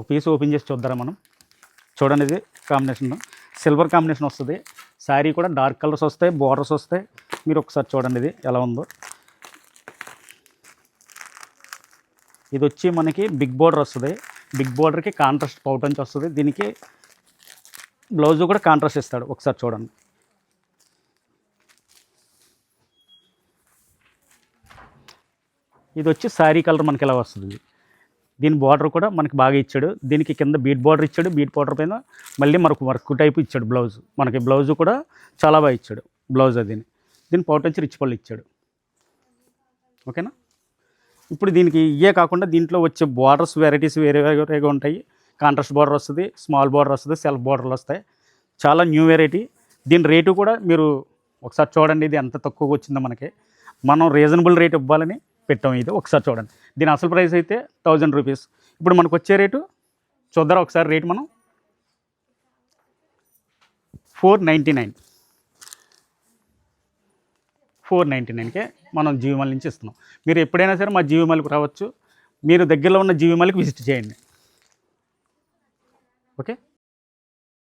Piece open చేసి చూద్దాం మనం. చూడండి, ఇది కాంబినేషన్ సిల్వర్ కాంబినేషన్ వస్తుంది. శారీ కూడా డార్క్ కలర్స్ వస్తాయి, బోర్డర్స్ వస్తాయి. మీరు ఒకసారి చూడండి ఇది ఎలా ఉందో. ఇది వచ్చి మనకి బిగ్ బోర్డర్ వస్తుంది. బిగ్ బోర్డర్కి కాంట్రాస్ట్ పౌటంచి వస్తుంది. దీనికి బ్లౌజ్ కూడా కాంట్రాస్ట్ ఇస్తాడు. ఒకసారి చూడండి. ఇది వచ్చి శారీ కలర్ మనకి ఎలా వస్తుంది. దీని బార్డర్ కూడా మనకి బాగా ఇచ్చాడు. దీనికి కింద బీట్ బార్డర్ ఇచ్చాడు. బీట్ బార్డర్ పైన మళ్ళీ మనకు వర్క్ టైప్ ఇచ్చాడు. బ్లౌజ్ మనకి బ్లౌజ్ కూడా చాలా బాగా ఇచ్చాడు. బ్లౌజ్ అది దీని పౌటంచి రిచ్ పళ్ళు ఇచ్చాడు. ఓకేనా. ఇప్పుడు దీనికి ఇవే కాకుండా దీంట్లో వచ్చే బార్డర్స్ వెరైటీస్ వేరే వేరేగా ఉంటాయి. కాంట్రాస్ట్ బార్డర్ వస్తుంది, స్మాల్ బార్డర్ వస్తుంది, సెల్ఫ్ బార్డర్లు వస్తాయి. చాలా న్యూ వెరైటీ. దీని రేటు కూడా మీరు ఒకసారి చూడండి. ఇది ఎంత తక్కువగా వచ్చిందో మనకి. మనం రీజనబుల్ రేట్ ఇవ్వాలని పెట్టాం. ఇది ఒకసారి చూడండి. దీని అసలు ప్రైస్ అయితే 1000 రూపీస్. ఇప్పుడు మనకు వచ్చే రేటు చూద్దాం ఒకసారి. రేటు మనం 499కే మనం జీవిమాల్ నుంచి ఇస్తున్నాం. మీరు ఎప్పుడైనా సరే మా జీవిమాల్కి రావచ్చు. మీరు దగ్గరలో ఉన్న జీవిమాల్కి విజిట్ చేయండి. ఓకే.